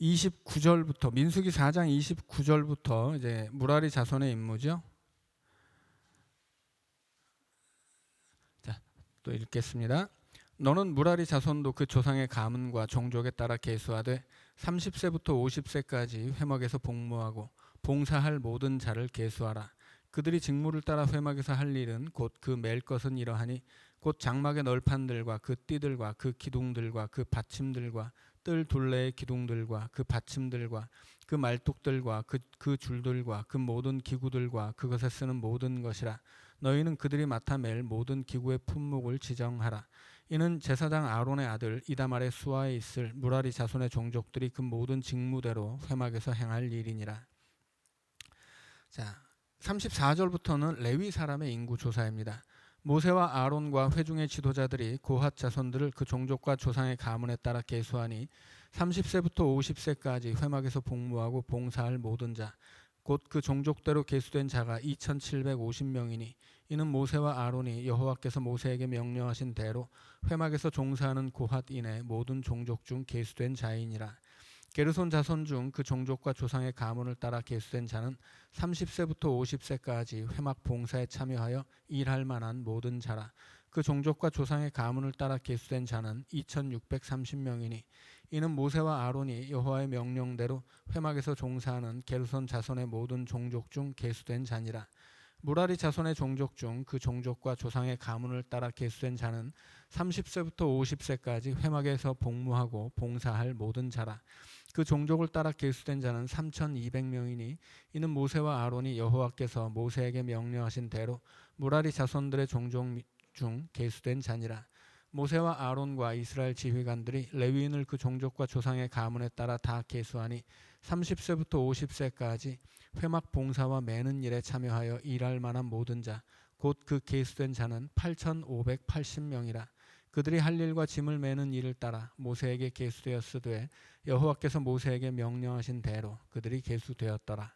29절부터 민수기 4장 29절부터 이제 무라리 자손의 임무죠. 자, 또 읽겠습니다. 너는 무라리 자손도 그 조상의 가문과 종족에 따라 계수하되 30세부터 50세까지 회막에서 복무하고 봉사할 모든 자를 계수하라. 그들이 직무를 따라 회막에서 할 일은 곧 그 맬 것은 이러하니 곧 장막의 널판들과 그 띠들과 그 기둥들과 그 받침들과 뜰 둘레의 기둥들과 그 받침들과 그 말뚝들과 그 줄들과 그 모든 기구들과 그것에 쓰는 모든 것이라. 너희는 그들이 맡아 맬 모든 기구의 품목을 지정하라. 이는 제사장 아론의 아들 이다말의 수하에 있을 무라리 자손의 종족들이 그 모든 직무대로 회막에서 행할 일이니라. 자, 34절부터는 레위 사람의 인구 조사입니다. 모세와 아론과 회중의 지도자들이 고핫 자손들을 그 종족과 조상의 가문에 따라 계수하니 30세부터 50세까지 회막에서 복무하고 봉사할 모든 자, 곧 그 종족대로 계수된 자가 2750명이니 이는 모세와 아론이 여호와께서 모세에게 명령하신 대로 회막에서 종사하는 고핫인의 모든 종족 중 계수된 자이니라. 게르손 자손 중 그 종족과 조상의 가문을 따라 계수된 자는 30세부터 50세까지 회막 봉사에 참여하여 일할 만한 모든 자라. 그 종족과 조상의 가문을 따라 계수된 자는 2630명이니 이는 모세와 아론이 여호와의 명령대로 회막에서 종사하는 게르손 자손의 모든 종족 중 계수된 자니라. 무라리 자손의 종족 중 그 종족과 조상의 가문을 따라 계수된 자는 30세부터 50세까지 회막에서 복무하고 봉사할 모든 자라. 그 종족을 따라 계수된 자는 3200명이니 이는 모세와 아론이 여호와께서 모세에게 명령하신 대로 무라리 자손들의 종족 중 계수된 자니라. 모세와 아론과 이스라엘 지휘관들이 레위인을 그 종족과 조상의 가문에 따라 다 계수하니 30세부터 50세까지 회막 봉사와 매는 일에 참여하여 일할 만한 모든 자, 곧 그 계수된 자는 8580명이라. 그들이 할 일과 짐을 매는 일을 따라 모세에게 계수되었으되 여호와께서 모세에게 명령하신 대로 그들이 계수되었더라.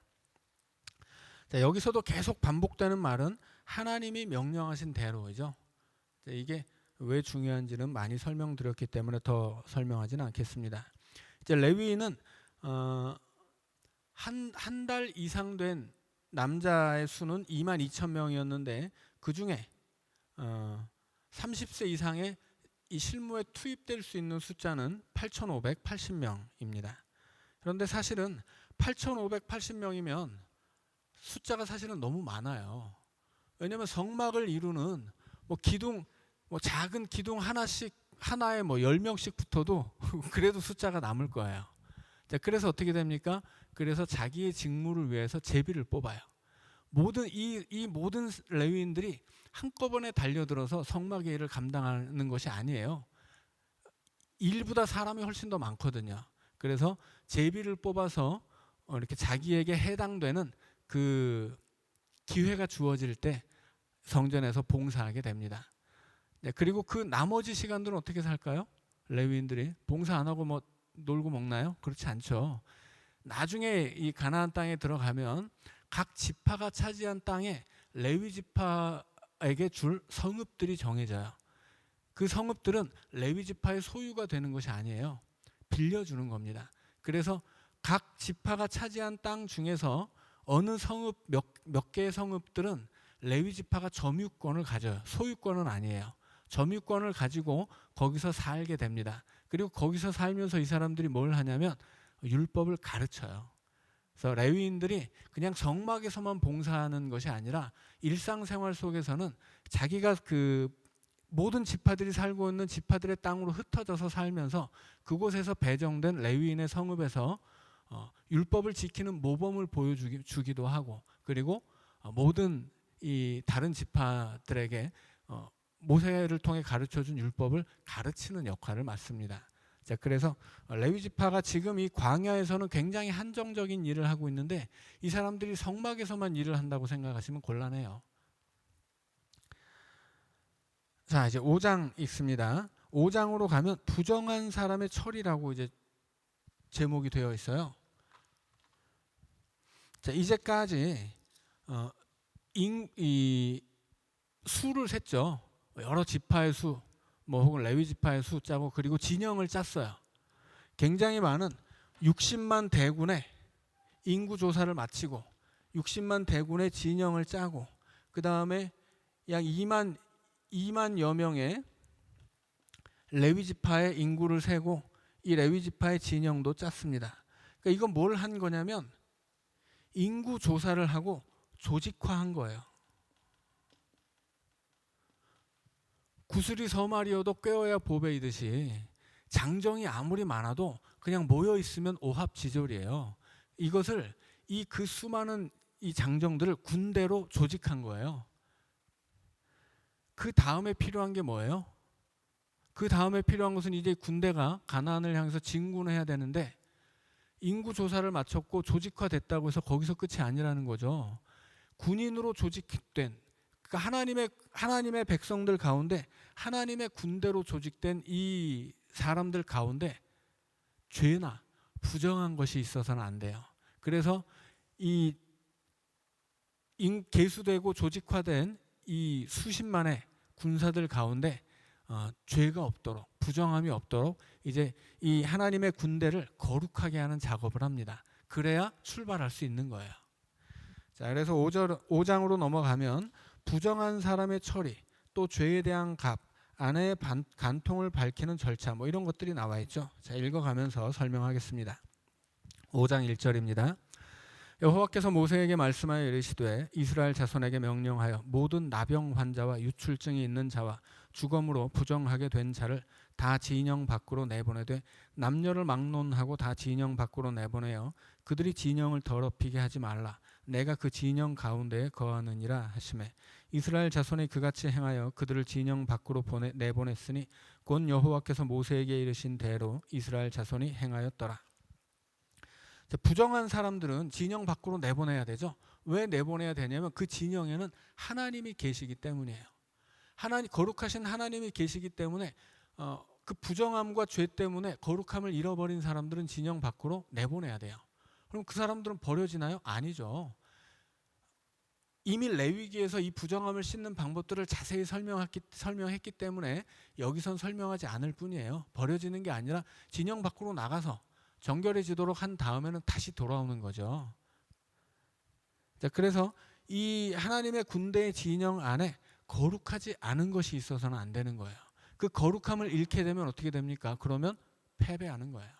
자, 여기서도 계속 반복되는 말은 하나님이 명령하신 대로이죠. 자, 이게 왜 중요한지는 많이 설명드렸기 때문에 더 설명하지는 않겠습니다. 이제 레위인은 한 달 이상 된 남자의 수는 22,000명이었는데 그 중에 30세 이상의 이 실무에 투입될 수 있는 숫자는 8,580명입니다. 그런데 사실은 8,580명이면 숫자가 사실은 너무 많아요. 왜냐하면 성막을 이루는 기둥, 작은 기둥 하나에 10명씩 붙어도 그래도 숫자가 남을 거예요. 자, 그래서 어떻게 됩니까? 그래서 자기의 직무를 위해서 제비를 뽑아요. 이 모든 레위인들이 한꺼번에 달려들어서 성막의 일을 감당하는 것이 아니에요. 일보다 사람이 훨씬 더 많거든요. 그래서 제비를 뽑아서 이렇게 자기에게 해당되는 그 기회가 주어질 때 성전에서 봉사하게 됩니다. 네, 그리고 그 나머지 시간들은 어떻게 살까요? 레위인들이 봉사 안 하고 놀고 먹나요? 그렇지 않죠. 나중에 이 가나안 땅에 들어가면 각 지파가 차지한 땅에 레위 지파에게 줄 성읍들이 정해져요. 그 성읍들은 레위 지파의 소유가 되는 것이 아니에요. 빌려주는 겁니다. 그래서 각 지파가 차지한 땅 중에서 어느 성읍 몇 개의 성읍들은 레위 지파가 점유권을 가져요. 소유권은 아니에요. 점유권을 가지고 거기서 살게 됩니다. 그리고 거기서 살면서 이 사람들이 뭘 하냐면 율법을 가르쳐요. 그래서 레위인들이 그냥 성막에서만 봉사하는 것이 아니라 일상생활 속에서는 자기가 그 모든 지파들이 살고 있는 지파들의 땅으로 흩어져서 살면서 그곳에서 배정된 레위인의 성읍에서 율법을 지키는 모범을 보여주기도 하고, 그리고 모든 이 다른 지파들에게 모세를 통해 가르쳐준 율법을 가르치는 역할을 맡습니다. 자, 그래서 레위 지파가 지금 이 광야에서는 굉장히 한정적인 일을 하고 있는데 이 사람들이 성막에서만 일을 한다고 생각하시면 곤란해요. 자, 이제 5장 읽습니다. 5장으로 가면 부정한 사람의 처리라고 이제 제목이 되어 있어요. 자, 이제까지 이 수를 셌죠. 여러 지파의 수, 혹은 레위 지파의 수 짜고, 그리고 진영을 짰어요. 굉장히 많은 60만 대군의 인구 조사를 마치고 60만 대군의 진영을 짜고 그 다음에 약 2만여 명의 레위 지파의 인구를 세고 이 레위 지파의 진영도 짰습니다. 그러니까 이건 뭘 한 거냐면 인구 조사를 하고 조직화한 거예요. 구슬이 서말이어도 꿰어야 보배이듯이 장정이 아무리 많아도 그냥 모여 있으면 오합지졸이에요. 이것을 그 수많은 이 장정들을 군대로 조직한 거예요. 그 다음에 필요한 게 뭐예요? 그 다음에 필요한 것은 이제 군대가 가나안을 향해서 진군을 해야 되는데 인구 조사를 마쳤고 조직화됐다고 해서 거기서 끝이 아니라는 거죠. 군인으로 조직된 그러니까 하나님의 백성들 가운데 하나님의 군대로 조직된 이 사람들 가운데 죄나 부정한 것이 있어서는 안 돼요. 그래서 이 계수되고 조직화된 이 수십만의 군사들 가운데 죄가 없도록 부정함이 없도록 이제 이 하나님의 군대를 거룩하게 하는 작업을 합니다. 그래야 출발할 수 있는 거예요. 자, 그래서 5장으로 넘어가면 부정한 사람의 처리, 또 죄에 대한 값, 아내의 간통을 밝히는 절차 뭐 이런 것들이 나와 있죠. 자, 읽어가면서 설명하겠습니다. 5장 1절입니다. 여호와께서 모세에게 말씀하여 이르시되 이스라엘 자손에게 명령하여 모든 나병 환자와 유출증이 있는 자와 주검으로 부정하게 된 자를 다 진영 밖으로 내보내되 남녀를 막론하고 다 진영 밖으로 내보내어 그들이 진영을 더럽히게 하지 말라. 내가 그 진영 가운데에 거하느니라 하시매 이스라엘 자손이 그같이 행하여 그들을 진영 밖으로 내보냈으니 곧 여호와께서 모세에게 이르신 대로 이스라엘 자손이 행하였더라. 부정한 사람들은 진영 밖으로 내보내야 되죠. 왜 내보내야 되냐면 그 진영에는 하나님이 계시기 때문이에요. 거룩하신 하나님이 계시기 때문에 그 부정함과 죄 때문에 거룩함을 잃어버린 사람들은 진영 밖으로 내보내야 돼요. 그럼 그 사람들은 버려지나요? 아니죠. 이미 레위기에서 이 부정함을 씻는 방법들을 자세히 설명했기 때문에 여기선 설명하지 않을 뿐이에요. 버려지는 게 아니라 진영 밖으로 나가서 정결해지도록 한 다음에는 다시 돌아오는 거죠. 자, 그래서 이 하나님의 군대의 진영 안에 거룩하지 않은 것이 있어서는 안 되는 거예요. 그 거룩함을 잃게 되면 어떻게 됩니까? 그러면 패배하는 거예요.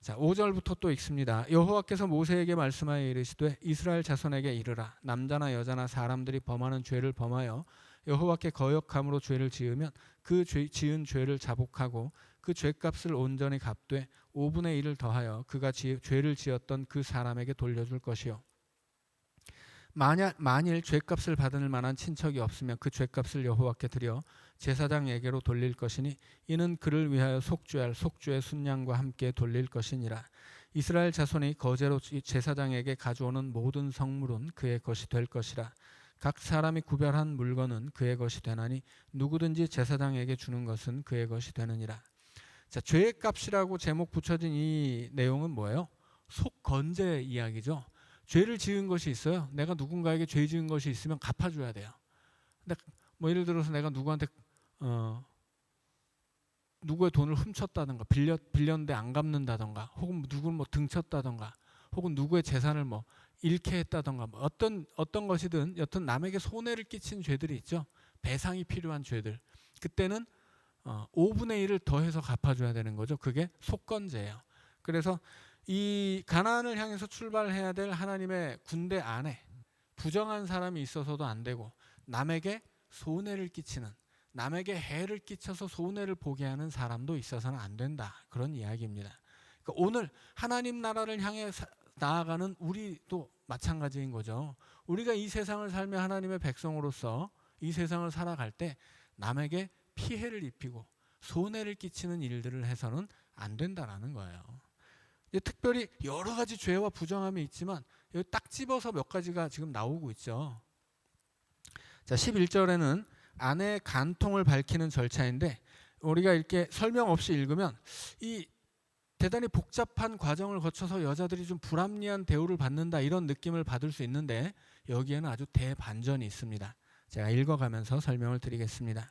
자, 5절부터 또 읽습니다. 여호와께서 모세에게 말씀하여 이르시되 이스라엘 자손에게 이르라. 남자나 여자나 사람들이 범하는 죄를 범하여 여호와께 거역함으로 죄를 지으면 그 지은 죄를 자복하고 그 죄값을 온전히 갚되 5분의 1을 더하여 그가 죄를 지었던 그 사람에게 돌려줄 것이요. 만일 죄값을 받을 만한 친척이 없으면 그 죄값을 여호와께 드려 제사장에게로 돌릴 것이니 이는 그를 위하여 속죄할 속죄의 순양과 함께 돌릴 것이니라. 이스라엘 자손이 거제로 제사장에게 가져오는 모든 성물은 그의 것이 될 것이라. 각 사람이 구별한 물건은 그의 것이 되나니 누구든지 제사장에게 주는 것은 그의 것이 되느니라. 자, 죄의 값이라고 제목 붙여진 이 내용은 뭐예요? 속건제 이야기죠. 죄를 지은 것이 있어요. 내가 누군가에게 죄 지은 것이 있으면 갚아줘야 돼요. 근데 뭐 예를 들어서 내가 누구한테 누구의 돈을 훔쳤다던가 빌렸는데 안 갚는다던가 혹은 누구를 뭐 등쳤다던가 혹은 누구의 재산을 뭐 잃게 했다던가 뭐 어떤 것이든 여튼 남에게 손해를 끼친 죄들이 있죠. 배상이 필요한 죄들. 그때는 5분의 1을 더해서 갚아줘야 되는 거죠. 그게 속건제예요. 그래서 이 가나안을 향해서 출발해야 될 하나님의 군대 안에 부정한 사람이 있어서도 안 되고 남에게 손해를 끼치는 남에게 해를 끼쳐서 손해를 보게 하는 사람도 있어서는 안 된다. 그런 이야기입니다. 그러니까 오늘 하나님 나라를 향해 나아가는 우리도 마찬가지인 거죠. 우리가 이 세상을 살며 하나님의 백성으로서 이 세상을 살아갈 때 남에게 피해를 입히고 손해를 끼치는 일들을 해서는 안 된다라는 거예요. 특별히 여러 가지 죄와 부정함이 있지만 여기 딱 집어서 몇 가지가 지금 나오고 있죠. 자, 11절에는 아내의 간통을 밝히는 절차인데 우리가 이렇게 설명 없이 읽으면 이 대단히 복잡한 과정을 거쳐서 여자들이 좀 불합리한 대우를 받는다 이런 느낌을 받을 수 있는데 여기에는 아주 대반전이 있습니다. 제가 읽어가면서 설명을 드리겠습니다.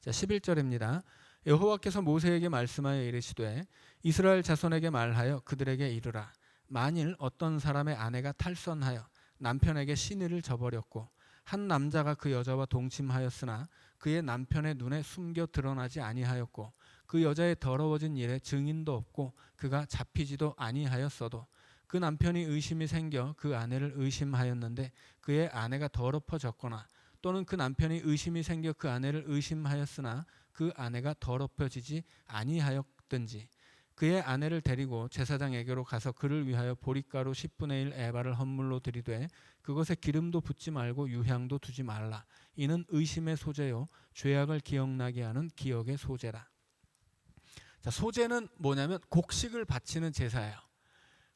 자, 11절입니다. 여호와께서 모세에게 말씀하여 이르시되 이스라엘 자손에게 말하여 그들에게 이르라. 만일 어떤 사람의 아내가 탈선하여 남편에게 시내를 저버렸고 한 남자가 그 여자와 동침하였으나 그의 남편의 눈에 숨겨 드러나지 아니하였고 그 여자의 더러워진 일에 증인도 없고 그가 잡히지도 아니하였어도 그 남편이 의심이 생겨 그 아내를 의심하였는데 그의 아내가 더럽혀졌거나 또는 그 남편이 의심이 생겨 그 아내를 의심하였으나 그 아내가 더럽혀지지 아니하였든지 그의 아내를 데리고 제사장에게로 가서 그를 위하여 보리가루 10분의 1 에바를 헌물로 드리되 그것에 기름도 붓지 말고 유향도 두지 말라. 이는 의심의 소재요 죄악을 기억나게 하는 기억의 소재라. 자, 소재는 뭐냐면 곡식을 바치는 제사예요.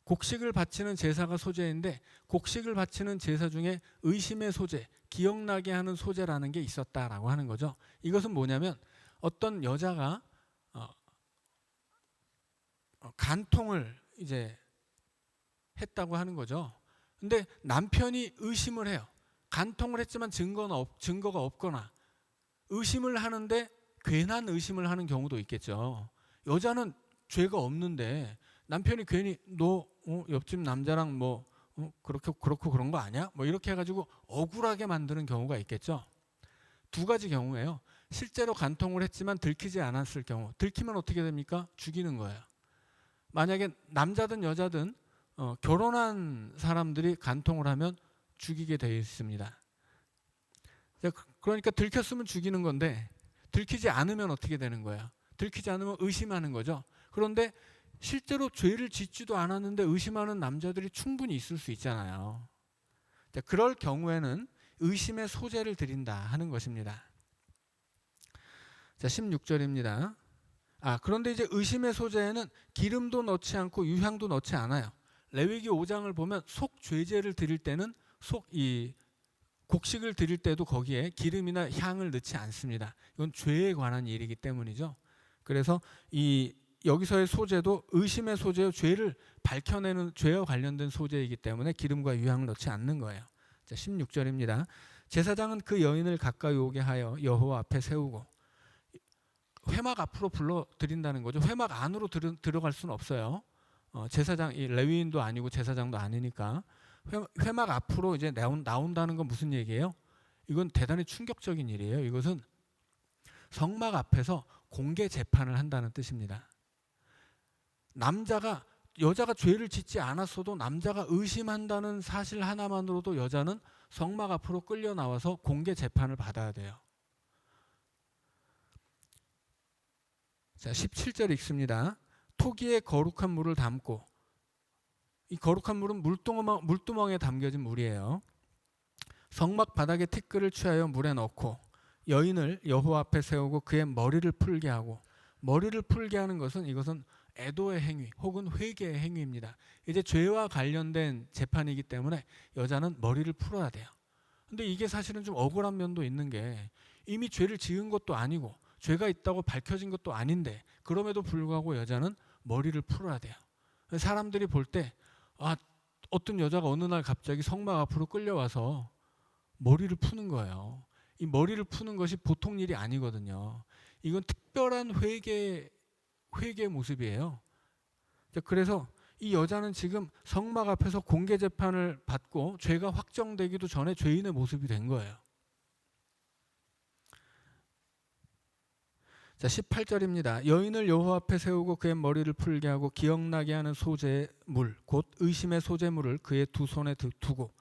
곡식을 바치는 제사가 소재인데 곡식을 바치는 제사 중에 의심의 소재, 기억나게 하는 소재라는 게 있었다라고 하는 거죠. 이것은 뭐냐면 어떤 여자가 간통을 이제 했다고 하는 거죠. 근데 남편이 의심을 해요. 간통을 했지만 증거가 없거나 의심을 하는데 괜한 의심을 하는 경우도 있겠죠. 여자는 죄가 없는데 남편이 괜히 너 옆집 남자랑 뭐 그렇고 그런 거 아니야? 뭐 이렇게 해가지고 억울하게 만드는 경우가 있겠죠. 두 가지 경우예요. 실제로 간통을 했지만 들키지 않았을 경우, 들키면 어떻게 됩니까? 죽이는 거예요. 만약에 남자든 여자든 결혼한 사람들이 간통을 하면 죽이게 되어 있습니다. 그러니까 들켰으면 죽이는 건데 들키지 않으면 어떻게 되는 거예요? 들키지 않으면 의심하는 거죠. 그런데 실제로 죄를 짓지도 않았는데 의심하는 남자들이 충분히 있을 수 있잖아요. 그럴 경우에는 의심의 소재를 드린다 하는 것입니다. 자, 16절입니다. 그런데 이제 의심의 소재에는 기름도 넣지 않고 유향도 넣지 않아요. 레위기 5장을 보면 속죄제를 드릴 때는 곡식을 드릴 때도 거기에 기름이나 향을 넣지 않습니다. 이건 죄에 관한 일이기 때문이죠. 그래서 여기서의 소재도 의심의 소재요, 죄를 밝혀내는 죄와 관련된 소재이기 때문에 기름과 유향을 넣지 않는 거예요. 자, 16절입니다. 제사장은 그 여인을 가까이 오게 하여 여호와 앞에 세우고, 회막 앞으로 불러드린다는 거죠. 회막 안으로 들어갈 수는 없어요. 제사장, 레위인도 아니고 제사장도 아니니까 회막 앞으로 이제 나온다는 건 무슨 얘기예요? 이건 대단히 충격적인 일이에요. 이것은 성막 앞에서 공개 재판을 한다는 뜻입니다. 여자가 죄를 짓지 않았어도 남자가 의심한다는 사실 하나만으로도 여자는 성막 앞으로 끌려 나와서 공개 재판을 받아야 돼요. 자, 17절 읽습니다. 토기에 거룩한 물을 담고, 이 거룩한 물은 물두멍에 담겨진 물이에요. 성막 바닥에 티끌을 취하여 물에 넣고 여인을 여호와 앞에 세우고 그의 머리를 풀게 하고, 머리를 풀게 하는 것은 이것은 애도의 행위 혹은 회개의 행위입니다. 이제 죄와 관련된 재판이기 때문에 여자는 머리를 풀어야 돼요. 근데 이게 사실은 좀 억울한 면도 있는 게 이미 죄를 지은 것도 아니고 죄가 있다고 밝혀진 것도 아닌데 그럼에도 불구하고 여자는 머리를 풀어야 돼요. 사람들이 볼 때 어떤 여자가 어느 날 갑자기 성막 앞으로 끌려와서 머리를 푸는 거예요. 이 머리를 푸는 것이 보통 일이 아니거든요. 이건 특별한 회개의 모습이에요. 그래서 이 여자는 지금 성막 앞에서 공개 재판을 받고 죄가 확정되기도 전에 죄인의 모습이 된 거예요. 자, 18절입니다. 여인을 여호와 앞에 세우고 그의 머리를 풀게 하고 기억나게 하는 소재의 물, 곧 의심의 소재물을 그의 두 손에 두고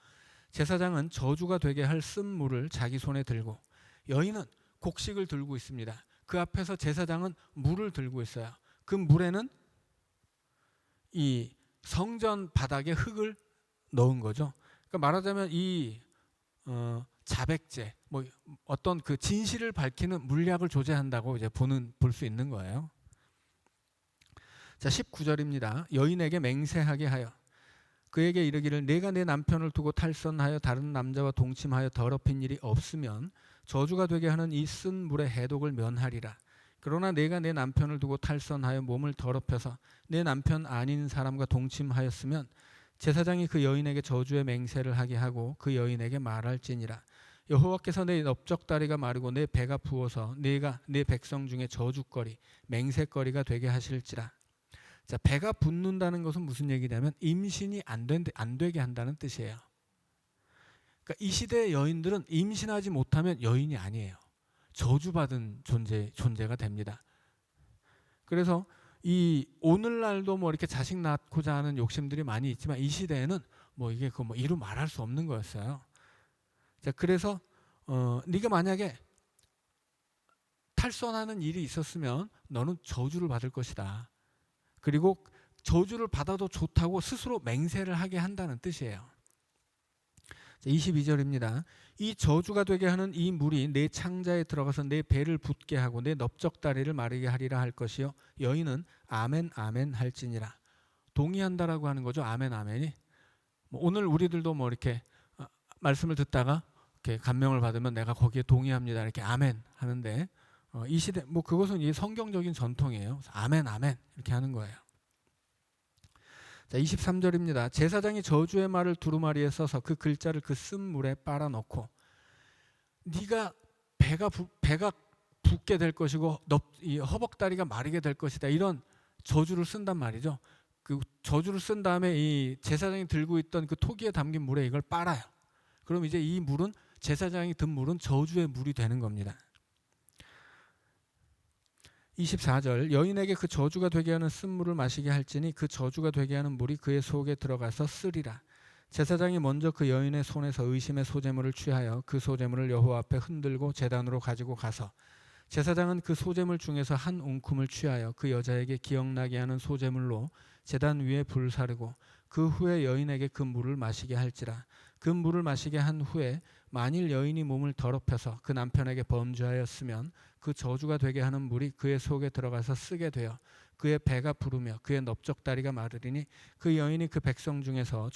제사장은 저주가 되게 할 쓴물을 자기 손에 들고, 여인은 곡식을 들고 있습니다. 그 앞에서 제사장은 물을 들고 있어요. 그 물에는 이 성전 바닥에 흙을 넣은 거죠. 그러니까 말하자면 이 자백제, 뭐 어떤 그 진실을 밝히는 물약을 조제한다고 이제 볼 수 있는 거예요. 자, 19절입니다. 여인에게 맹세하게 하여 그에게 이르기를 내가 내 남편을 두고 탈선하여 다른 남자와 동침하여 더럽힌 일이 없으면 저주가 되게 하는 이 쓴 물의 해독을 면하리라. 그러나 내가 내 남편을 두고 탈선하여 몸을 더럽혀서 내 남편 아닌 사람과 동침하였으면 제사장이 그 여인에게 저주의 맹세를 하게 하고 그 여인에게 말할지니라. 여호와께서 내 넓적다리가 마르고 내 배가 부어서 내가 내 백성 중에 저주거리 맹세거리가 되게 하실지라. 자, 배가 붓는다는 것은 무슨 얘기냐면 임신이 안 되게 한다는 뜻이에요. 그러니까 이 시대의 여인들은 임신하지 못하면 여인이 아니에요. 저주받은 존재가 됩니다. 그래서 이 오늘날도 뭐 이렇게 자식 낳고자 하는 욕심들이 많이 있지만 이 시대에는 뭐 이게 그 뭐 이루 말할 수 없는 거였어요. 자, 그래서 네가 만약에 탈선하는 일이 있었으면 너는 저주를 받을 것이다. 그리고 저주를 받아도 좋다고 스스로 맹세를 하게 한다는 뜻이에요. 22절입니다. 이 저주가 되게 하는 이 물이 내 창자에 들어가서 내 배를 붓게 하고 내 넓적다리를 마르게 하리라 할 것이요 여인은 아멘 아멘 할지니라. 동의한다라고 하는 거죠. 아멘 아멘이. 오늘 우리들도 뭐 이렇게 말씀을 듣다가 이렇게 감명을 받으면 내가 거기에 동의합니다. 이렇게 아멘 하는데 이 시대 뭐 그것은 이 성경적인 전통이에요. 아멘 아멘 이렇게 하는 거예요. 자, 23절입니다. 제사장이 저주의 말을 두루마리에 써서 그 글자를 그 쓴 물에 빨아 넣고 네가 배가 붓게 될 것이고 이 허벅다리가 마르게 될 것이다. 이런 저주를 쓴단 말이죠. 그 저주를 쓴 다음에 이 제사장이 들고 있던 그 토기에 담긴 물에 이걸 빨아요. 그럼 이제 이 물은 제사장이 든 물은 저주의 물이 되는 겁니다. 24절 여인에게 그 저주가 되게 하는 쓴물을 마시게 할지니 그 저주가 되게 하는 물이 그의 속에 들어가서 쓰리라. 제사장이 먼저 그 여인의 손에서 의심의 소제물을 취하여 그 소제물을 여호와 앞에 흔들고 제단으로 가지고 가서 제사장은 그 소제물 중에서 한 웅큼을 취하여 그 여자에게 기억나게 하는 소제물로 제단 위에 불 사르고 그 후에 여인에게 그 물을 마시게 할지라. 그 물을 마시게 한 후에 만일 여인이 몸을 더럽혀서 그 남편에게 범죄하였으면 그 저주가 되게 하는 물이 그의 속에 들어가서 쓰게 되어 그의 배가 부르며 그의 넓적다리가 마르리니 그 여인이 그 백성 중에서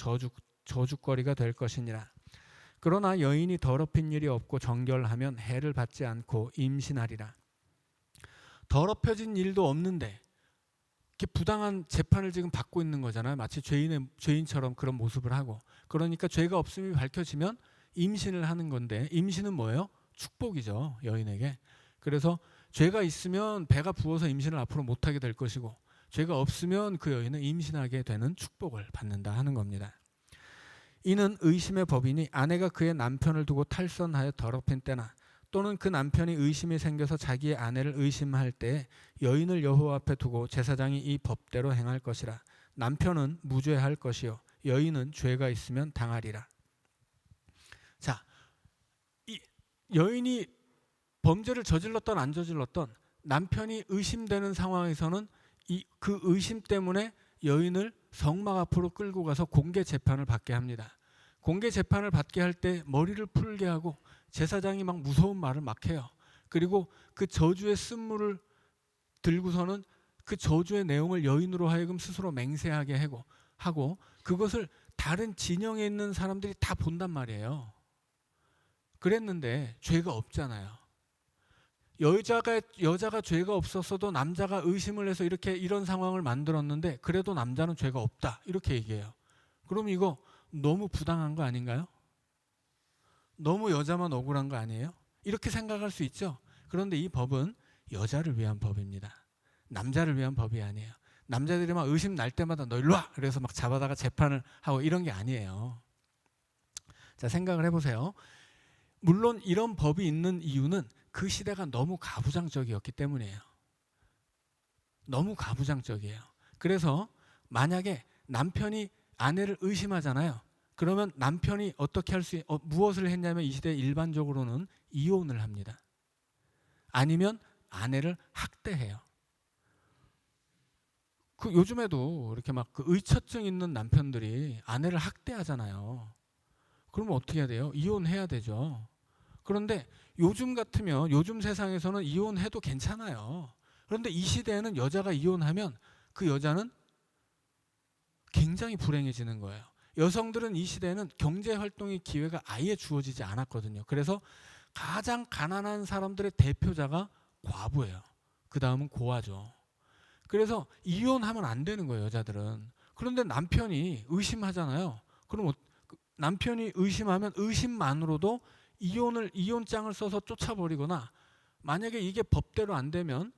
저주거리가 될 것이니라. 그러나 여인이 더럽힌 일이 없고 정결하면 해를 받지 않고 임신하리라. 더럽혀진 일도 없는데 이렇게 부당한 재판을 지금 받고 있는 거잖아요. 마치 죄인처럼 그런 모습을 하고. 그러니까 죄가 없음이 밝혀지면 임신을 하는 건데 임신은 뭐예요? 축복이죠. 여인에게. 그래서 죄가 있으면 배가 부어서 임신을 앞으로 못하게 될 것이고 죄가 없으면 그 여인은 임신하게 되는 축복을 받는다 하는 겁니다. 이는 의심의 법이니 아내가 그의 남편을 두고 탈선하여 더럽힌 때나 또는 그 남편이 의심이 생겨서 자기의 아내를 의심할 때 여인을 여호와 앞에 두고 제사장이 이 법대로 행할 것이라. 남편은 무죄할 것이요 여인은 죄가 있으면 당하리라. 자, 이 여인이 범죄를 저질렀던 안 저질렀던 남편이 의심되는 상황에서는 그 의심 때문에 여인을 성막 앞으로 끌고 가서 공개 재판을 받게 합니다. 공개 재판을 받게 할 때 머리를 풀게 하고 제사장이 막 무서운 말을 막 해요. 그리고 그 저주의 쓴물을 들고서는 그 저주의 내용을 여인으로 하여금 스스로 맹세하게 하고 그것을 다른 진영에 있는 사람들이 다 본단 말이에요. 그랬는데 죄가 없잖아요. 여자가 죄가 없었어도 남자가 의심을 해서 이런 상황을 만들었는데 그래도 남자는 죄가 없다 이렇게 얘기해요. 그럼 이거 너무 부당한 거 아닌가요? 너무 여자만 억울한 거 아니에요? 이렇게 생각할 수 있죠. 그런데 이 법은 여자를 위한 법입니다. 남자를 위한 법이 아니에요. 남자들이 막 의심 날 때마다 너 일로 와! 그래서 막 잡아다가 재판을 하고 이런 게 아니에요. 자, 생각을 해보세요. 물론 이런 법이 있는 이유는 그 시대가 너무 가부장적이었기 때문이에요. 너무 가부장적이에요. 그래서 만약에 남편이 아내를 의심하잖아요. 그러면 남편이 어떻게 무엇을 했냐면 이 시대 일반적으로는 이혼을 합니다. 아니면 아내를 학대해요. 그 요즘에도 이렇게 막 그 의처증 있는 남편들이 아내를 학대하잖아요. 그러면 어떻게 해야 돼요? 이혼해야 되죠. 그런데 요즘 같으면 요즘 세상에서는 이혼해도 괜찮아요. 그런데 이 시대에는 여자가 이혼하면 그 여자는 굉장히 불행해지는 거예요. 여성들은 이 시대에는 경제활동의 기회가 아예 주어지지 않았거든요. 그래서 가장 가난한 사람들의 대표자가 과부예요. 그 다음은 고아죠. 그래서 이혼하면 안 되는 거예요, 여자들은. 그런데 남편이 의심하잖아요. 그럼 남편이 의심하면 의심만으로도 이혼장을 써서 쫓아버리거나, 만약에 이게 법대로 안 되면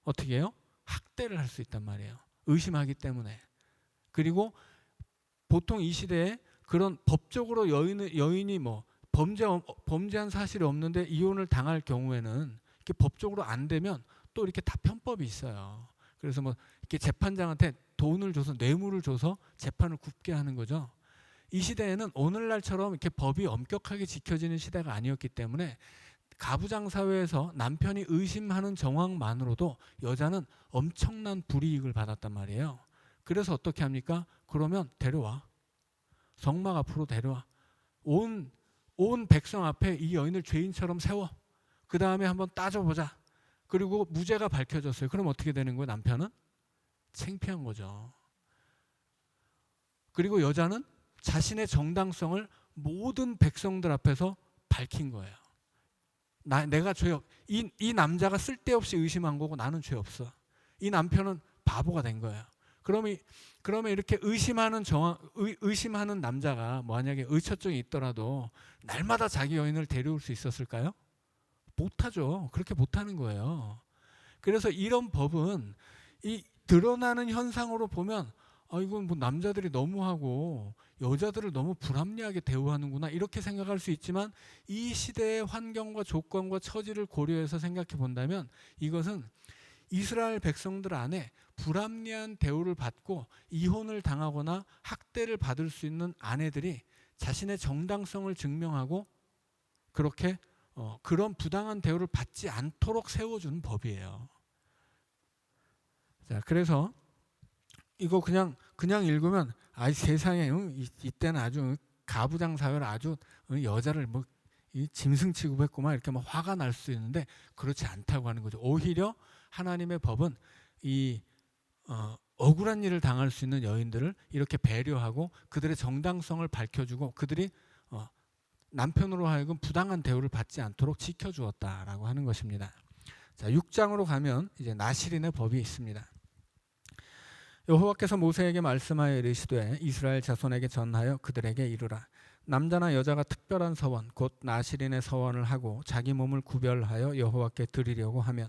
어떻게 해요? 학대를 할 수 있단 말이에요. 의심하기 때문에. 그리고 보통 이 시대에 그런 법적으로 여인이 뭐 범죄한 사실이 없는데 이혼을 당할 경우에는 이렇게 법적으로 안 되면 또 이렇게 다 편법이 있어요. 그래서 뭐 이렇게 재판장한테 돈을 줘서, 뇌물을 줘서 재판을 굽게 하는 거죠. 이 시대에는 오늘날처럼 이렇게 법이 엄격하게 지켜지는 시대가 아니었기 때문에 가부장 사회에서 남편이 의심하는 정황만으로도 여자는 엄청난 불이익을 받았단 말이에요. 그래서 어떻게 합니까? 그러면 데려와. 성막 앞으로 데려와. 온 백성 앞에 이 여인을 죄인처럼 세워. 그 다음에 한번 따져보자. 그리고 무죄가 밝혀졌어요. 그럼 어떻게 되는 거예요? 남편은 창피한 거죠. 그리고 여자는 자신의 정당성을 모든 백성들 앞에서 밝힌 거예요. 내가 이 남자가 쓸데없이 의심한 거고 나는 죄 없어. 이 남편은 바보가 된 거예요. 그러면 이렇게 의심하는 남자가 만약에 의처증이 있더라도 날마다 자기 여인을 데려올 수 있었을까요? 못하죠. 그렇게 못하는 거예요. 그래서 이런 법은 이 드러나는 현상으로 보면 이건 뭐 남자들이 너무하고 여자들을 너무 불합리하게 대우하는구나 이렇게 생각할 수 있지만, 이 시대의 환경과 조건과 처지를 고려해서 생각해 본다면 이것은 이스라엘 백성들 안에 불합리한 대우를 받고 이혼을 당하거나 학대를 받을 수 있는 아내들이 자신의 정당성을 증명하고 그렇게 그런 부당한 대우를 받지 않도록 세워주는 법이에요. 자, 그래서 이거 그냥 읽으면 세상에 이때는 아주 가부장 사회를 아주 여자를 뭐 짐승 취급했구만 이렇게 막 화가 날 수 있는데, 그렇지 않다고 하는 거죠. 오히려 하나님의 법은 이 억울한 일을 당할 수 있는 여인들을 이렇게 배려하고 그들의 정당성을 밝혀주고 그들이 남편으로 하여금 부당한 대우를 받지 않도록 지켜주었다라고 하는 것입니다. 자, 6장으로 가면 이제 나실인의 법이 있습니다. 여호와께서 모세에게 말씀하여 이르시되 이스라엘 자손에게 전하여 그들에게 이르라. 남자나 여자가 특별한 서원 곧 나실인의 서원을 하고 자기 몸을 구별하여 여호와께 드리려고 하면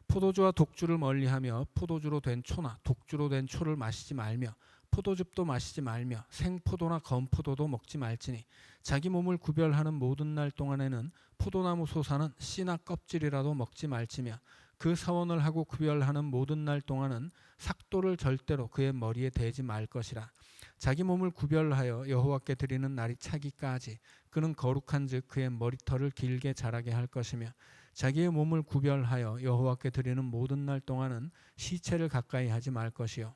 포도주와 독주를 멀리하며 포도주로 된 초나 독주로 된 초를 마시지 말며 포도즙도 마시지 말며 생포도나 검포도도 먹지 말지니 자기 몸을 구별하는 모든 날 동안에는 포도나무 솟아는 씨나 껍질이라도 먹지 말지며 그 서원을 하고 구별하는 모든 날 동안은 삭도를 절대로 그의 머리에 대지 말 것이라. 자기 몸을 구별하여 여호와께 드리는 날이 차기까지 그는 거룩한즉 그의 머리털을 길게 자라게 할 것이며 자기의 몸을 구별하여 여호와께 드리는 모든 날 동안은 시체를 가까이 하지 말 것이요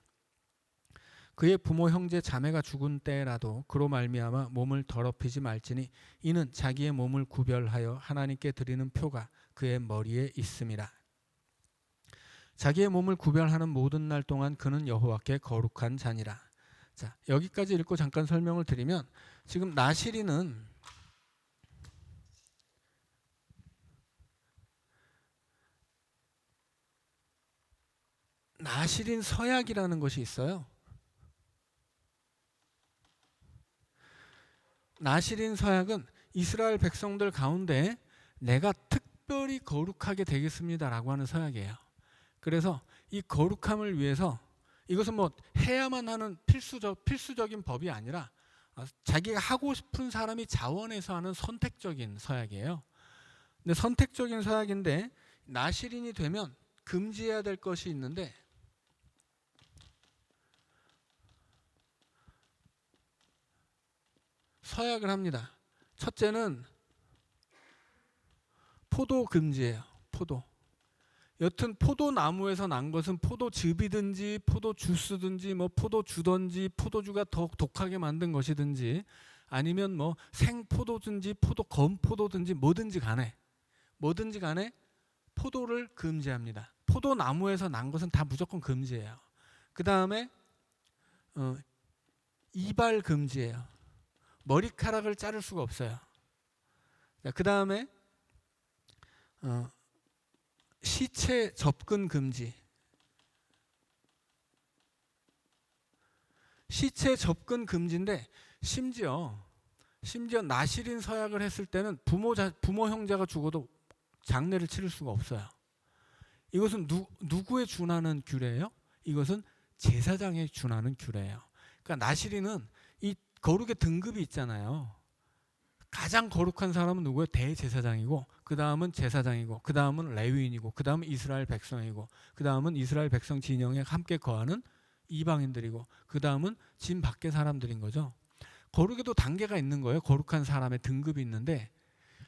그의 부모 형제 자매가 죽은 때라도 그로 말미암아 몸을 더럽히지 말지니 이는 자기의 몸을 구별하여 하나님께 드리는 표가 그의 머리에 있음이라. 자기의 몸을 구별하는 모든 날 동안 그는 여호와께 거룩한 자니라. 자, 여기까지 읽고 잠깐 설명을 드리면, 지금 나실인은 나실인 서약이라는 것이 있어요. 나실인 서약은 이스라엘 백성들 가운데 내가 특별히 거룩하게 되겠습니다라고 하는 서약이에요. 그래서 이 거룩함을 위해서 이것은 뭐 해야만 하는 필수적인 법이 아니라 자기가 하고 싶은 사람이 자원해서 하는 선택적인 서약이에요. 근데 선택적인 서약인데 나실인이 되면 금지해야 될 것이 있는데, 서약을 합니다. 첫째는 포도 금지예요. 포도. 여튼 포도나무에서 난 것은 포도즙이든지 포도주스든지 뭐 포도주든지 포도주가 더 독하게 만든 것이든지 아니면 뭐 생포도든지 검포도든지 뭐든지 간에 포도를 금지합니다. 포도나무에서 난 것은 다 무조건 금지예요. 그 다음에 이발 금지예요. 머리카락을 자를 수가 없어요. 그 다음에 시체 접근 금지. 시체 접근 금지인데 심지어 심지어 나실인 서약을 했을 때는 부모 형제가 죽어도 장례를 치를 수가 없어요. 이것은 누구에 준하는 규례예요? 이것은 제사장에 준하는 규례예요. 그러니까 나실인은 이 거룩의 등급이 있잖아요. 가장 거룩한 사람은 누구예요? 대제사장이고, 그 다음은 제사장이고, 그 다음은 레위인이고, 그 다음은 이스라엘 백성이고, 그 다음은 이스라엘 백성 진영에 함께 거하는 이방인들이고, 그 다음은 진 밖의 사람들인 거죠. 거룩에도 단계가 있는 거예요. 거룩한 사람의 등급이 있는데,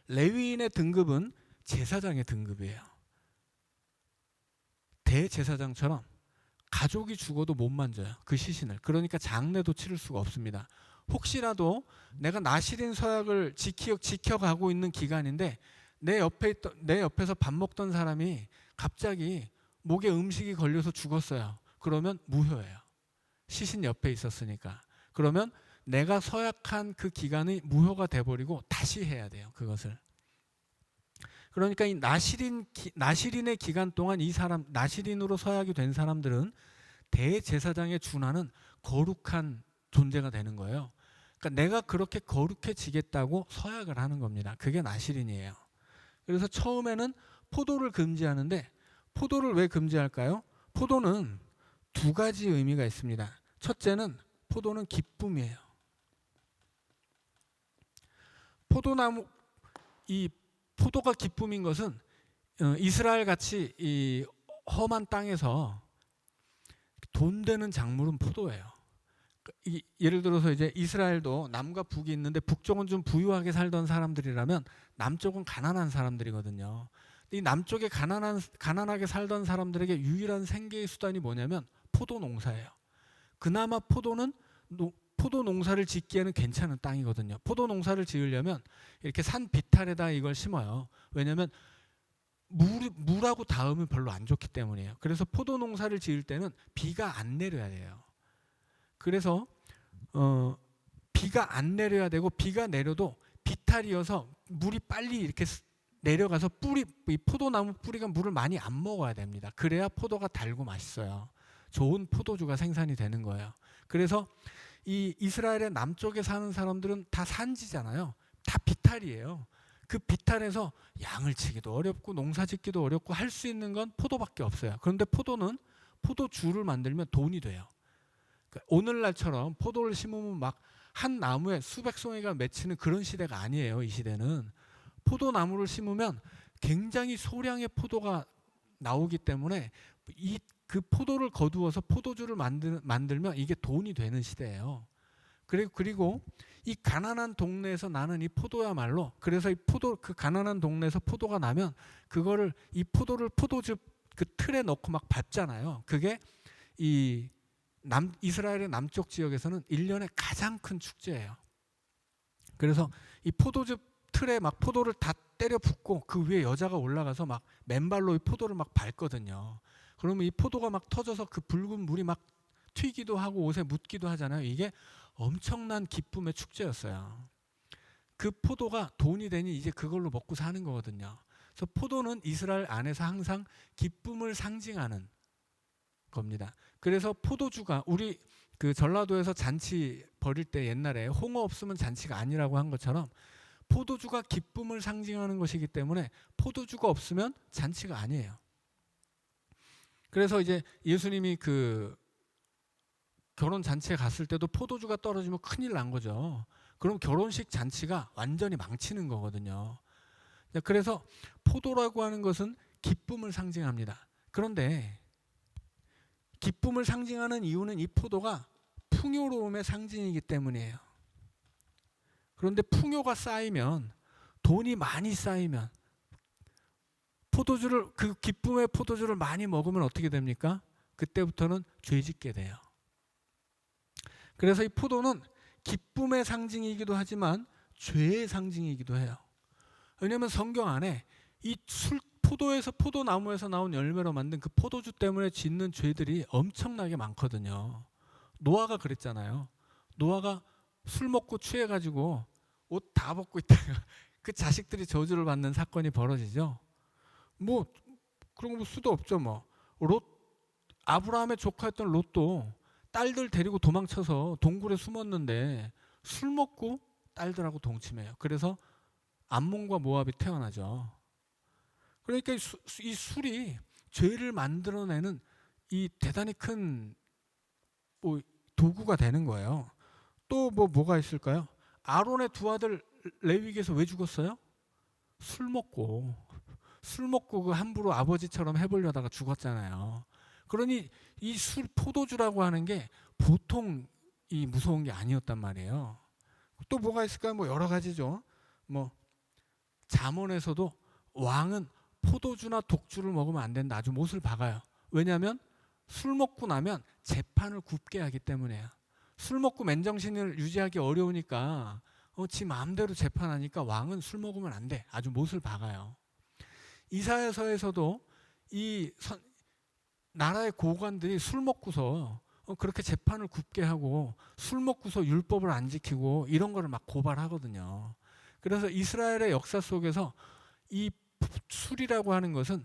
레위인의 등급은 제사장의 등급이에요. 대제사장처럼 가족이 죽어도 못 만져요. 그 시신을. 그러니까 장례도 치를 수가 없습니다. 혹시라도 내가 나실인 서약을 지켜가고 있는 기간인데 내 옆에서 밥 먹던 사람이 갑자기 목에 음식이 걸려서 죽었어요. 그러면 무효예요. 시신 옆에 있었으니까. 그러면 내가 서약한 그 기간이 무효가 돼버리고 다시 해야 돼요. 그것을. 그러니까 이 나실인의 기간 동안 이 사람, 나실인으로 서약이 된 사람들은 대제사장에 준하는 거룩한 존재가 되는 거예요. 그러니까 내가 그렇게 거룩해지겠다고 서약을 하는 겁니다. 그게 나실인이에요. 그래서 처음에는 포도를 금지하는데 포도를 왜 금지할까요? 포도는 두 가지 의미가 있습니다. 첫째는 포도는 기쁨이에요. 이 포도가 기쁨인 것은 이스라엘 같이 이 험한 땅에서 돈 되는 작물은 포도예요. 예를 들어서 이제 이스라엘도 남과 북이 있는데 북쪽은 좀 부유하게 살던 사람들이라면 남쪽은 가난한 사람들이거든요. 이 남쪽에 가난하게 살던 사람들에게 유일한 생계의 수단이 뭐냐면 포도 농사예요. 그나마 포도 농사를 짓기에는 괜찮은 땅이거든요. 포도 농사를 지으려면 이렇게 산 비탈에다 이걸 심어요. 왜냐하면 물하고 닿으면 별로 안 좋기 때문이에요. 그래서 포도 농사를 지을 때는 비가 안 내려야 돼요. 그래서 비가 안 내려야 되고 비가 내려도 비탈이어서 물이 빨리 이렇게 내려가서 이 포도나무 뿌리가 물을 많이 안 먹어야 됩니다. 그래야 포도가 달고 맛있어요. 좋은 포도주가 생산이 되는 거예요. 그래서 이 이스라엘의 남쪽에 사는 사람들은 다 산지잖아요. 다 비탈이에요. 그 비탈에서 양을 치기도 어렵고 농사 짓기도 어렵고 할 수 있는 건 포도밖에 없어요. 그런데 포도는 포도주를 만들면 돈이 돼요. 그러니까 오늘날처럼 포도를 심으면 막 한 나무에 수백 송이가 맺히는 그런 시대가 아니에요. 이 시대는 포도나무를 심으면 굉장히 소량의 포도가 나오기 때문에 그 포도를 거두어서 포도주를 만들면 이게 돈이 되는 시대예요. 그리고 이 가난한 동네에서 나는 이 포도야말로, 그래서 그 가난한 동네에서 포도가 나면 이 포도를 포도즙 그 틀에 넣고 막 밟잖아요. 그게 이스라엘의 남쪽 지역에서는 1년에 가장 큰 축제예요. 그래서 이 포도즙 틀에 막 포도를 다 때려 붓고 그 위에 여자가 올라가서 막 맨발로 이 포도를 막 밟거든요. 그러면 이 포도가 막 터져서 그 붉은 물이 막 튀기도 하고 옷에 묻기도 하잖아요. 이게 엄청난 기쁨의 축제였어요. 그 포도가 돈이 되니 이제 그걸로 먹고 사는 거거든요. 그래서 포도는 이스라엘 안에서 항상 기쁨을 상징하는 겁니다. 그래서 포도주가 우리 그 전라도에서 잔치 벌일 때 옛날에 홍어 없으면 잔치가 아니라고 한 것처럼 포도주가 기쁨을 상징하는 것이기 때문에 포도주가 없으면 잔치가 아니에요. 그래서 이제 예수님이 그 결혼 잔치에 갔을 때도 포도주가 떨어지면 큰일 난 거죠. 그럼 결혼식 잔치가 완전히 망치는 거거든요. 그래서 포도라고 하는 것은 기쁨을 상징합니다. 그런데 기쁨을 상징하는 이유는 이 포도가 풍요로움의 상징이기 때문이에요. 그런데 풍요가 쌓이면, 돈이 많이 쌓이면 그 기쁨의 포도주를 많이 먹으면 어떻게 됩니까? 그때부터는 죄짓게 돼요. 그래서 이 포도는 기쁨의 상징이기도 하지만 죄의 상징이기도 해요. 왜냐하면 성경 안에 이 포도나무에서 나온 열매로 만든 그 포도주 때문에 짓는 죄들이 엄청나게 많거든요. 노아가 그랬잖아요. 노아가 술 먹고 취해가지고 옷 다 벗고 있다가 그 자식들이 저주를 받는 사건이 벌어지죠. 뭐 그런 거 수도 없죠. 아브라함의 조카였던 롯도 딸들 데리고 도망쳐서 동굴에 숨었는데 술 먹고 딸들하고 동침해요. 그래서 암몬과 모압이 태어나죠. 그러니까 이 술이 죄를 만들어내는 이 대단히 큰 뭐 도구가 되는 거예요. 또 뭐가 있을까요? 아론의 두 아들 레위기에서 왜 죽었어요? 술 먹고 그 함부로 아버지처럼 해보려다가 죽었잖아요. 그러니 이 포도주라고 하는 게 보통 이 무서운 게 아니었단 말이에요. 또 뭐가 있을까요? 뭐 여러 가지죠. 뭐 잠언에서도 왕은 포도주나 독주를 먹으면 안 된다. 아주 못을 박아요. 왜냐하면 술 먹고 나면 재판을 굽게 하기 때문에요. 술 먹고 맨정신을 유지하기 어려우니까 지 마음대로 재판하니까 왕은 술 먹으면 안 돼. 아주 못을 박아요. 이사야서에서도 이 나라의 고관들이 술 먹고서 그렇게 재판을 굽게 하고 술 먹고서 율법을 안 지키고 이런 거를 막 고발하거든요. 그래서 이스라엘의 역사 속에서 이 술이라고 하는 것은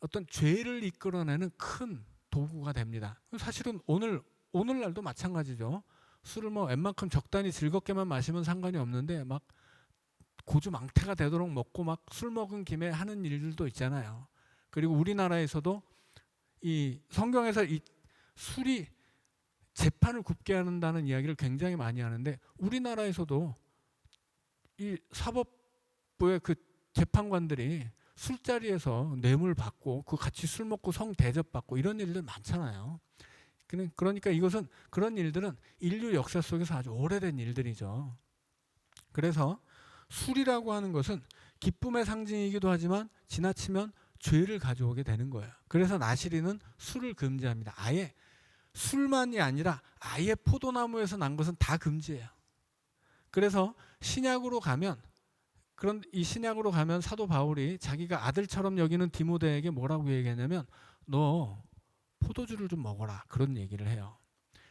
어떤 죄를 이끌어내는 큰 도구가 됩니다. 사실은 오늘날도 마찬가지죠. 술을 뭐 웬만큼 적당히 즐겁게만 마시면 상관이 없는데 막 고주망태가 되도록 먹고 막 술 먹은 김에 하는 일들도 있잖아요. 그리고 우리나라에서도 이 성경에서 이 술이 재판을 굽게 한다는 이야기를 굉장히 많이 하는데 우리나라에서도 이 사법부의 그 재판관들이 술자리에서 뇌물 받고 그 같이 술 먹고 성 대접 받고 이런 일들 많잖아요. 그러니까 그런 일들은 인류 역사 속에서 아주 오래된 일들이죠. 그래서 술이라고 하는 것은 기쁨의 상징이기도 하지만 지나치면 죄를 가져오게 되는 거예요. 그래서 나시린은 술을 금지합니다. 아예 술만이 아니라 아예 포도나무에서 난 것은 다 금지해요. 그래서 신약으로 가면 사도 바울이 자기가 아들처럼 여기는 디모데에게 뭐라고 얘기했냐면 너 포도주를 좀 먹어라 그런 얘기를 해요.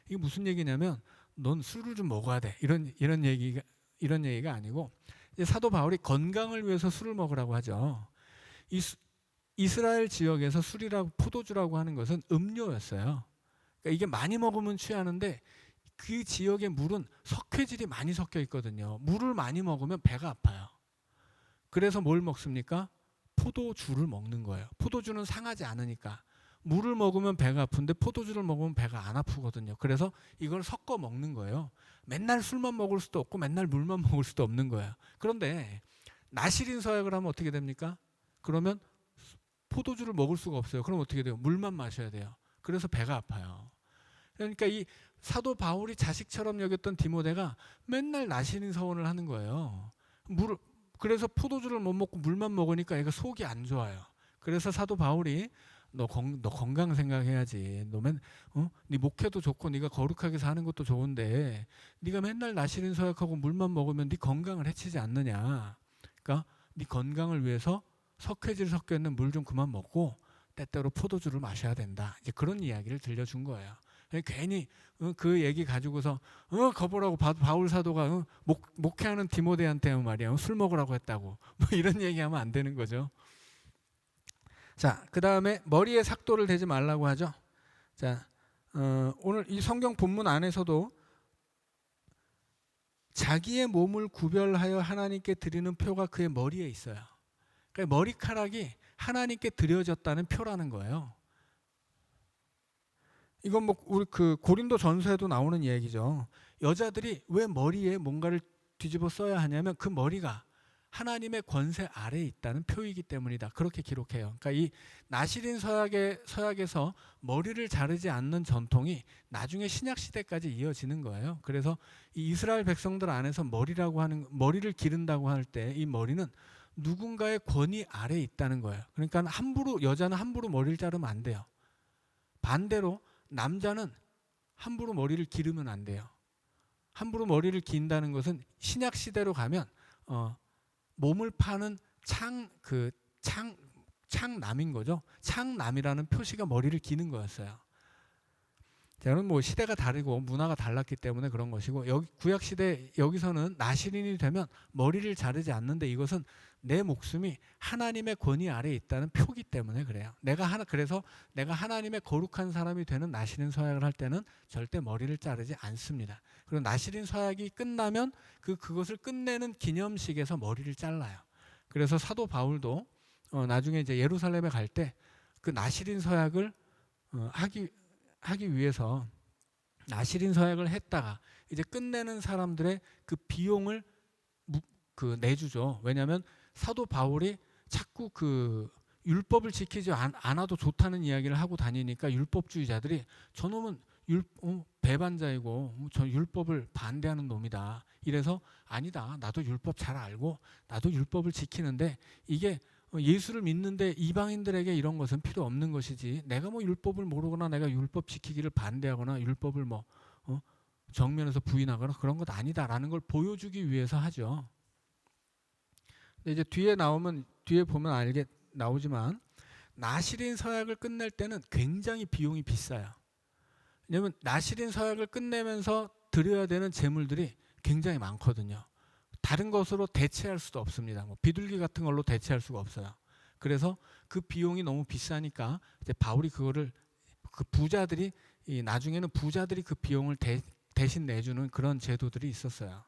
이게 무슨 얘기냐면 넌 술을 좀 먹어야 돼 이런 얘기가 아니고 이제 사도 바울이 건강을 위해서 술을 먹으라고 하죠. 이스라엘 지역에서 포도주라고 하는 것은 음료였어요. 그러니까 이게 많이 먹으면 취하는데 그 지역의 물은 석회질이 많이 섞여 있거든요. 물을 많이 먹으면 배가 아파요. 그래서 뭘 먹습니까? 포도주를 먹는 거예요. 포도주는 상하지 않으니까. 물을 먹으면 배가 아픈데 포도주를 먹으면 배가 안 아프거든요. 그래서 이걸 섞어 먹는 거예요. 맨날 술만 먹을 수도 없고 맨날 물만 먹을 수도 없는 거예요. 그런데 나시린 서약을 하면 어떻게 됩니까? 그러면 포도주를 먹을 수가 없어요. 그럼 어떻게 돼요? 물만 마셔야 돼요. 그래서 배가 아파요. 그러니까 이 사도 바울이 자식처럼 여겼던 디모데가 맨날 나시린 서원을 하는 거예요. 그래서 포도주를 못 먹고 물만 먹으니까 얘가 속이 안 좋아요. 그래서 사도 바울이 너 건강 생각해야지. 네 목회도 좋고 네가 거룩하게 사는 것도 좋은데 네가 맨날 나시린 서약하고 물만 먹으면 네 건강을 해치지 않느냐. 그러니까 네 건강을 위해서 석회질 섞여 있는 물 좀 그만 먹고 때때로 포도주를 마셔야 된다. 이제 그런 이야기를 들려준 거예요. 괜히 그 얘기 가지고서 거보라고 바울 사도가 목회하는 디모데한테 말이야 술 먹으라고 했다고 뭐 이런 얘기하면 안 되는 거죠. 자, 그 다음에 머리에 삭도를 대지 말라고 하죠. 자, 오늘 이 성경 본문 안에서도 자기의 몸을 구별하여 하나님께 드리는 표가 그의 머리에 있어요. 그러니까 머리카락이 하나님께 드려졌다는 표라는 거예요. 이건 뭐 우리 그 고린도 전서에도 나오는 얘기죠. 여자들이 왜 머리에 뭔가를 뒤집어 써야 하냐면 그 머리가 하나님의 권세 아래에 있다는 표이기 때문이다. 그렇게 기록해요. 그러니까 이 나시린 서약에서 머리를 자르지 않는 전통이 나중에 신약 시대까지 이어지는 거예요. 그래서 이 이스라엘 백성들 안에서 머리를 기른다고 할 때 이 머리는 누군가의 권위 아래에 있다는 거예요. 그러니까 여자는 함부로 머리를 자르면 안 돼요. 반대로 남자는 함부로 머리를 기르면 안 돼요. 함부로 머리를 긴다는 것은 신약 시대로 가면 몸을 파는 창남인 거죠. 창남이라는 표시가 머리를 기는 거였어요. 저는 뭐 시대가 다르고 문화가 달랐기 때문에 그런 것이고, 여기 구약 시대 여기서는 나시린이 되면 머리를 자르지 않는데, 이것은 내 목숨이 하나님의 권위 아래에 있다는 표기 때문에 그래요. 그래서 내가 하나님의 거룩한 사람이 되는 나시린 서약을 할 때는 절대 머리를 자르지 않습니다. 그리고 나시린 서약이 끝나면 그것을 끝내는 기념식에서 머리를 잘라요. 그래서 사도 바울도 나중에 이제 예루살렘에 갈 때 그 나시린 서약을 하기 위해서 나시린 서약을 했다가 이제 끝내는 사람들의 그 비용을 내주죠. 왜냐하면 사도 바울이 자꾸 그 율법을 지키지 않아도 좋다는 이야기를 하고 다니니까 율법주의자들이 저놈은 배반자이고 저 율법을 반대하는 놈이다. 이래서 아니다. 나도 율법 잘 알고 나도 율법을 지키는데 이게 예수를 믿는데 이방인들에게 이런 것은 필요 없는 것이지, 내가 뭐 율법을 모르거나 내가 율법 지키기를 반대하거나 율법을 정면에서 부인하거나 그런 것 아니다라는 걸 보여주기 위해서 하죠. 근데 이제 뒤에 보면 나오지만 나시린 서약을 끝낼 때는 굉장히 비용이 비싸요. 왜냐하면 나시린 서약을 끝내면서 드려야 되는 제물들이 굉장히 많거든요. 다른 것으로 대체할 수도 없습니다. 비둘기 같은 걸로 대체할 수가 없어요. 그래서 그 비용이 너무 비싸니까 이제 바울이 그거를 부자들이 나중에는 부자들이 그 비용을 대신 내주는 그런 제도들이 있었어요.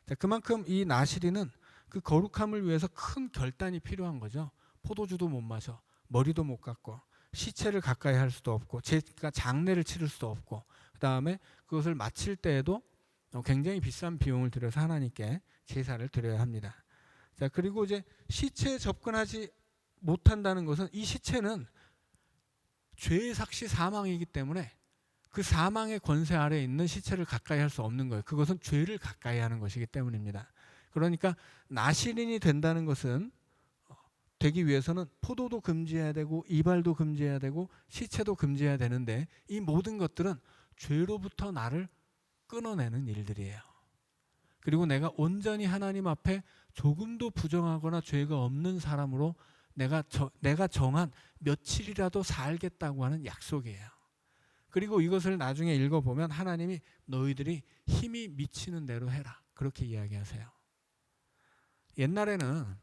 자, 그만큼 이 나시린은 그 거룩함을 위해서 큰 결단이 필요한 거죠. 포도주도 못 마셔, 머리도 못 깎고, 시체를 가까이 할 수도 없고, 장례를 치를 수도 없고, 그 다음에 그것을 마칠 때에도 굉장히 비싼 비용을 들여서 하나님께 제사를 드려야 합니다. 자, 그리고 이제 시체에 접근하지 못한다는 것은 이 시체는 죄의 삭시 사망이기 때문에 그 사망의 권세 아래에 있는 시체를 가까이 할 수 없는 거예요. 그것은 죄를 가까이 하는 것이기 때문입니다. 그러니까 나시린이 된다는 것은 되기 위해서는 포도도 금지해야 되고 이발도 금지해야 되고 시체도 금지해야 되는데, 이 모든 것들은 죄로부터 나를 끊어내는 일들이에요. 그리고 내가 온전히 하나님 앞에 조금도 부정하거나 죄가 없는 사람으로 내가 정한 며칠이라도 살겠다고 하는 약속이에요. 그리고 이것을 나중에 읽어보면 하나님이 너희들이 힘이 미치는 대로 해라, 그렇게 이야기하세요. 옛날에는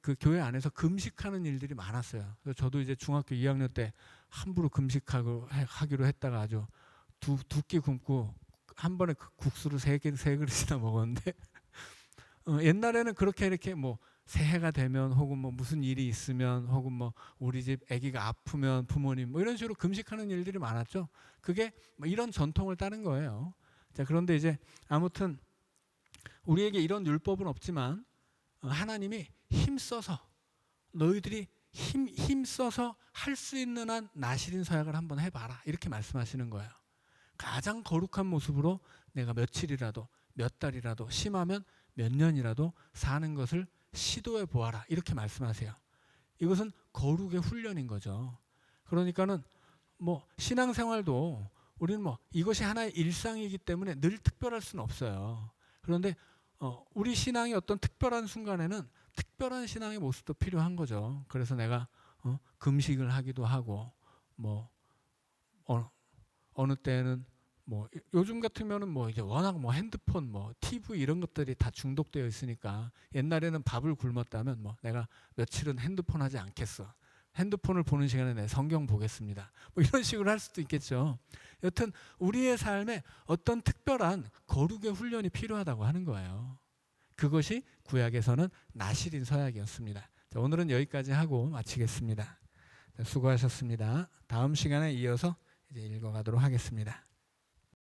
그 교회 안에서 금식하는 일들이 많았어요. 그래서 저도 이제 중학교 2학년 때 함부로 금식하기로 했다가 아주 두 끼 굶고 한 번에 국수를 세 그릇이나 먹었는데 옛날에는 이렇게 새해가 되면 혹은 무슨 일이 있으면 혹은 우리 집 아기가 아프면 부모님 이런 식으로 금식하는 일들이 많았죠. 그게 이런 전통을 따른 거예요. 자, 그런데 이제 아무튼 우리에게 이런 율법은 없지만 하나님이 힘써서 너희들이 힘써서 할 수 있는 한 나시린 서약을 한번 해봐라, 이렇게 말씀하시는 거예요. 가장 거룩한 모습으로 내가 며칠이라도 몇 달이라도 심하면 몇 년이라도 사는 것을 시도해 보아라, 이렇게 말씀하세요. 이것은 거룩의 훈련인 거죠. 그러니까는 신앙생활도 우리는 이것이 하나의 일상이기 때문에 늘 특별할 수는 없어요. 그런데 우리 신앙이 어떤 특별한 순간에는 특별한 신앙의 모습도 필요한 거죠. 그래서 내가 금식을 하기도 하고 어느 때는 요즘 같으면은 이제 워낙 핸드폰 TV 이런 것들이 다 중독되어 있으니까, 옛날에는 밥을 굶었다면 내가 며칠은 핸드폰 하지 않겠어, 핸드폰을 보는 시간에 내 성경 보겠습니다, 이런 식으로 할 수도 있겠죠. 여튼 우리의 삶에 어떤 특별한 거룩의 훈련이 필요하다고 하는 거예요. 그것이 구약에서는 나시린 서약이었습니다. 자, 오늘은 여기까지 하고 마치겠습니다. 자, 수고하셨습니다. 다음 시간에 이어서 이제 읽어가도록 하겠습니다.